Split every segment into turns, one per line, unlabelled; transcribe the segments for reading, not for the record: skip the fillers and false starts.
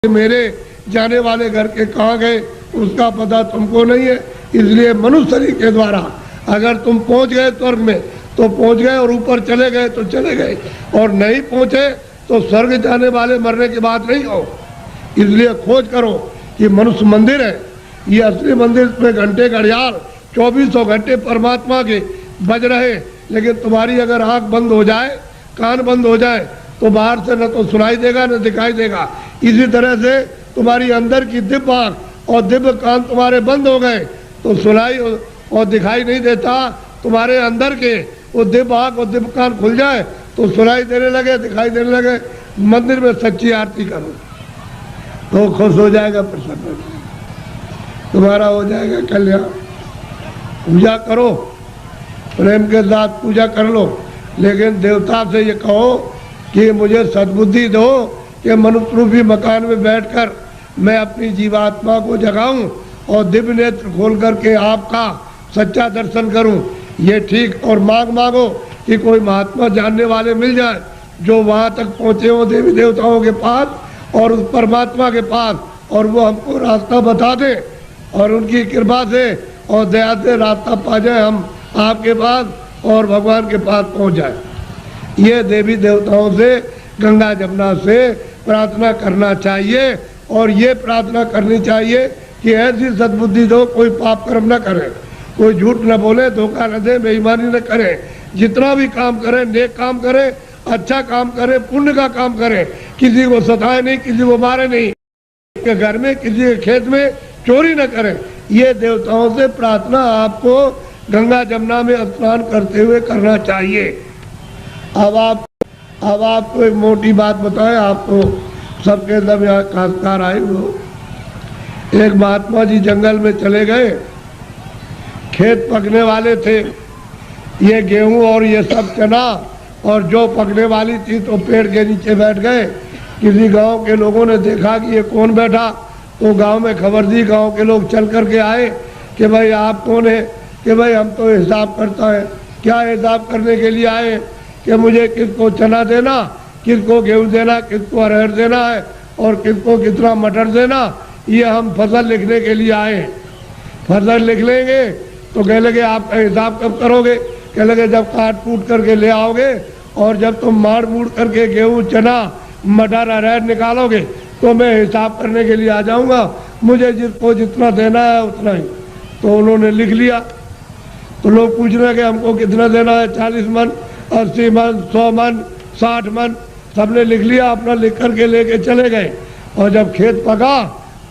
मेरे जाने वाले घर के कहाँ गए उसका पता तुमको नहीं है। इसलिए मनुष्य शरीर के द्वारा अगर तुम पहुंच गए स्वर्ग में तो पहुंच गए, और ऊपर चले गए तो चले गए, और नहीं पहुंचे तो स्वर्ग जाने वाले मरने की बात नहीं हो। इसलिए खोज करो कि मनुष्य मंदिर है, ये असली मंदिर में घंटे घड़ियाल 2400 घंटे परमात्मा के बज रहे। लेकिन तुम्हारी अगर आंख बंद हो जाए, कान बंद हो जाए, तो बाहर से न तो सुनाई देगा न दिखाई देगा। इसी तरह से तुम्हारी अंदर की दिव्य आंख और दिव्य कान तुम्हारे बंद हो गए तो सुनाई और दिखाई नहीं देता। तुम्हारे अंदर के वो दिव्य आंख और दिव्य कान खुल जाए तो सुनाई देने लगे, दिखाई देने लगे। मंदिर में सच्ची आरती करो तो खुश हो जाएगा, प्रसन्न तुम्हारा हो जाएगा कल्याण। पूजा करो, प्रेम के साथ पूजा कर लो, लेकिन देवता से ये कहो कि मुझे सद्बुद्धि दो कि मनुष्य रूपी मकान में बैठकर मैं अपनी जीवात्मा को जगाऊं और दिव्य नेत्र खोल करके आपका सच्चा दर्शन करूं। ये ठीक, और मांगो कि कोई महात्मा जानने वाले मिल जाए जो वहां तक पहुंचे हो देवी देवताओं के पास और उस परमात्मा के पास, और वो हमको रास्ता बता दे और उनकी कृपा से और दया से रास्ता पा जाए हम आपके पास और भगवान के पास पहुंच जाए। ये देवी देवताओं से, गंगा जमुना से प्रार्थना करना चाहिए, और ये प्रार्थना करनी चाहिए कि ऐसी सद्बुद्धि दो कोई पाप कर्म न करे, कोई झूठ न बोले, धोखा न दे, बेईमानी न करे। जितना भी काम करे, नेक काम करे, अच्छा काम करे, पुण्य का काम करे, किसी को सताए नहीं, किसी को मारे नहीं, के घर में किसी के खेत में चोरी न करे। ये देवताओं से प्रार्थना आपको गंगा जमुना में स्नान करते हुए करना चाहिए। अब आपको एक मोटी बात बताएं, आपको सबके सब यहाँ खासकार आए हो। एक महात्मा जी जंगल में चले गए, खेत पकने वाले थे, ये गेहूं और ये सब चना और जो पकने वाली थी, तो पेड़ के नीचे बैठ गए। किसी गांव के लोगों ने देखा कि ये कौन बैठा, तो गांव में खबर दी। गांव के लोग चल करके आए कि भाई आप कौन है? कि भाई हम तो हिसाब करता है। क्या हिसाब करने के लिए आए? कि मुझे किसको चना देना, किसको गेहूं देना, किसको अरहर देना है और किसको कितना मटर देना, ये हम फसल लिखने के लिए आए। फसल लिख लेंगे तो कह लगे आपका हिसाब कब करोगे? कह लगे जब काट कूट करके ले आओगे, और जब तुम माड़ मूड़ करके गेहूं चना मटर अरहर निकालोगे तो मैं हिसाब करने के लिए आ जाऊंगा। मुझे जिसको जितना देना है उतना ही। तो उन्होंने लिख लिया। तो लोग पूछ रहे कि हमको कितना देना है? 40 मन, 80 मन, 100 मन, 60 मन, सबने लिख लिया। अपना लिख करके लेके चले गए, और जब खेत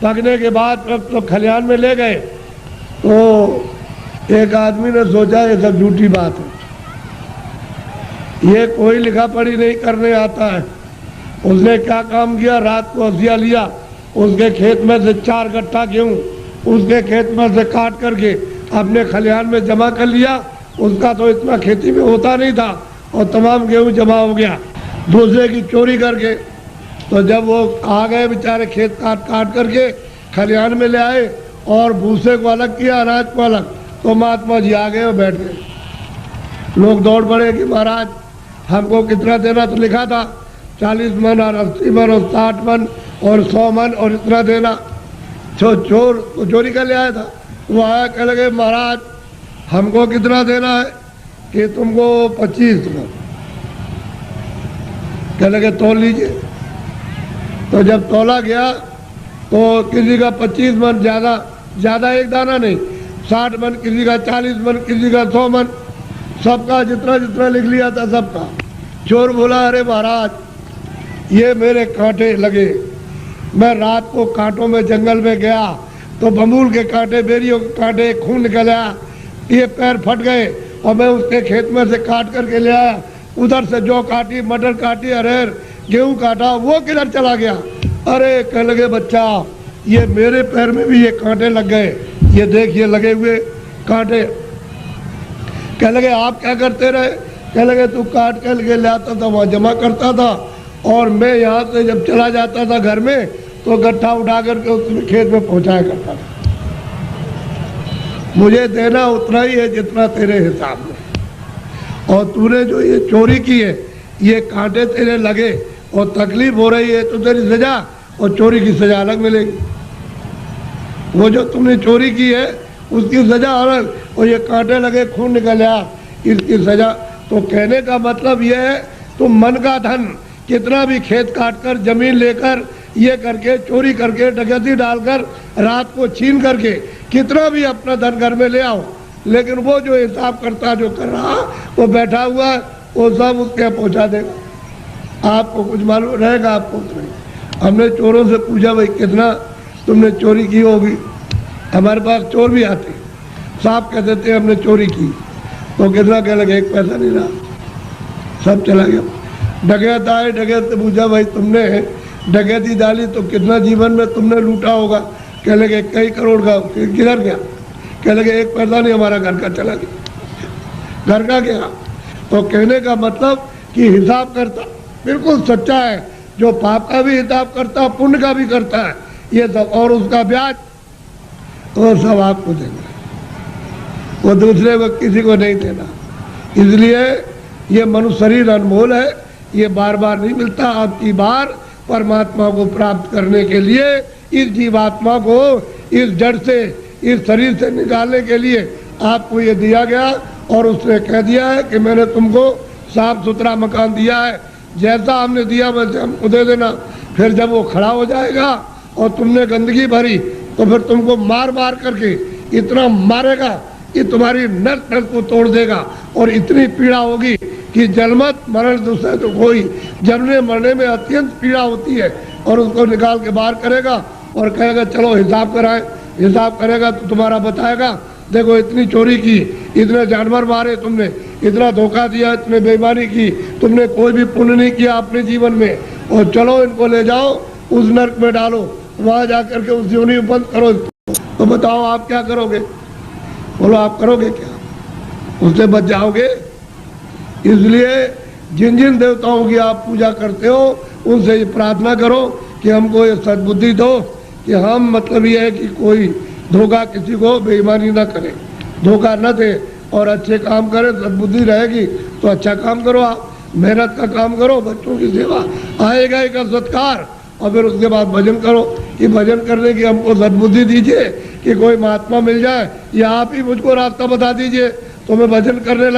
पकने के बाद तो खलिहान में ले गए, तो एक आदमी ने सोचा ये सब झूठी बात है, ये कोई लिखा पढ़ी नहीं करने आता है। उसने क्या काम किया, रात को हंसिया लिया, उसके खेत में से 4 गट्ठा गेहूं उसके खेत में से काट करके अपने खलिहान में जमा कर लिया। उसका तो इतना खेती में होता नहीं था, और तमाम गेहूं जमा हो गया दूसरे की चोरी करके। तो जब वो आ गए बेचारे, खेत काट करके खलिहान में ले आए और भूसे को अलग किया, अनाज को अलग, तो महात्मा जी आ गए और बैठ गए। लोग दौड़ पड़े कि महाराज हमको कितना देना, तो लिखा था 40 मन और 80 मन और 60 मन और 100 मन और इतना देना। चोर चोरी कर ले आया था, वो आया, कह लगे महाराज हमको कितना देना है? कि तुमको 25 मन। कह लगे तोल लीजिए। तो जब तोला गया तो किसी का 25 मन, ज़्यादा एक दाना नहीं, 60 मन, किसी का 40 मन, किसी का 100 मन, सबका जितना जितना लिख लिया था सबका। चोर बोला अरे महाराज ये मेरे कांटे लगे, मैं रात को कांटों में जंगल में गया तो बमूल के कांटे, बेरियों के कांटे, खून निकल आया, ये पैर फट गए, और मैं उसके खेत में से काट करके ले आया। उधर से जौ काटी, मटर काटी, अरहर गेहूं काटा, वो किधर चला गया? अरे कह लगे बच्चा ये मेरे पैर में भी ये कांटे लग गए, ये देखिए लगे हुए कांटे। कह लगे आप क्या करते रहे? कह लगे तू काट कर ले आता था, वहाँ जमा करता था, और मैं यहाँ से जब चला जाता था घर में तो गट्ठा उठा करके उसमें खेत में पहुँचाया करता था। मुझे देना उतना ही है जितना तेरे हिसाब में, और तूने जो ये चोरी की है, ये कांटे तेरे लगे और तकलीफ हो रही है, तो तेरी सजा और चोरी की सजा अलग मिलेगी। वो जो तुमने चोरी की है उसकी सजा अलग, और ये कांटे लगे खून निकल आ इसकी सजा। तो कहने का मतलब ये है तुम मन का धन कितना भी खेत काट कर जमीन लेकर ये करके चोरी करके डकैती डालकर रात को छीन करके कितना भी अपना धन घर में ले आओ, लेकिन वो जो हिसाब करता जो कर रहा वो बैठा हुआ है, वो सब उसके यहाँ पहुँचा देगा। आपको कुछ मालूम रहेगा, आपको नहीं। हमने चोरों से पूछा भाई कितना तुमने चोरी की होगी। हमारे पास चोर भी आते, साहब कह देते हमने चोरी की, तो कितना कह लगे 1 पैसा नहीं रहा, सब चला गया। डकैत आए, डकैत से पूछा भाई तुमने डकैती डाली तो कितना जीवन में तुमने लूटा होगा। कह लगे कई करोड़ का। किधर गया? कह लगे 1 पैसा नहीं, हमारा घर का चला गया। घर का क्या? तो कहने का मतलब कि हिसाब करता बिल्कुल सच्चा है, जो पाप का भी हिसाब करता पुण्य का भी करता है, ये सब, और उसका ब्याज वो सब आपको देना, वो दूसरे को किसी को नहीं देना। इसलिए ये मनुष्य शरीर अनमोल है, ये बार बार नहीं मिलता। आपकी बार परमात्मा को प्राप्त करने के लिए इस जीवात्मा को इस जड़ से इस शरीर से निकालने के लिए आपको ये दिया गया, और उसने कह दिया है कि मैंने तुमको साफ सुथरा मकान दिया है, जैसा हमने दिया वैसे हमको दे देना। फिर जब वो खड़ा हो जाएगा और तुमने गंदगी भरी तो फिर तुमको मार मार करके इतना मारेगा कि तुम्हारी नस नस को तोड़ देगा, और इतनी पीड़ा होगी कि जन्मत मरण दूसरे तो कोई, जमने मरने में अत्यंत पीड़ा होती है। और उसको निकाल के बाहर करेगा और कहेगा चलो हिसाब कराएं। हिसाब करेगा तो तुम्हारा बताएगा देखो इतनी चोरी की, इतने जानवर मारे तुमने, इतना धोखा दिया, इतने बेईमानी की, तुमने कोई भी पुण्य नहीं किया अपने जीवन में, और चलो इनको ले जाओ उस नर्क में डालो, वहाँ जा करके उस योनि में बंद करो। तो बताओ आप क्या करोगे? बोलो आप करोगे क्या? उससे बच जाओगे? इसलिए जिन जिन देवताओं की आप पूजा करते हो उनसे ये प्रार्थना करो कि हमको ये सद्बुद्धि दो कि हम, मतलब ये है कि कोई धोखा किसी को बेईमानी ना करे, धोखा न दे, और अच्छे काम करे। सद्बुद्धि रहेगी तो अच्छा काम करो, आप मेहनत का काम करो, बच्चों की सेवा, आएगा एक सत्कार, और फिर उसके बाद भजन करो कि भजन करने की हमको सद्बुद्धि दीजिए कि कोई महात्मा मिल जाए, या आप ही मुझको रास्ता बता दीजिए तो मैं भजन करने लगूँ।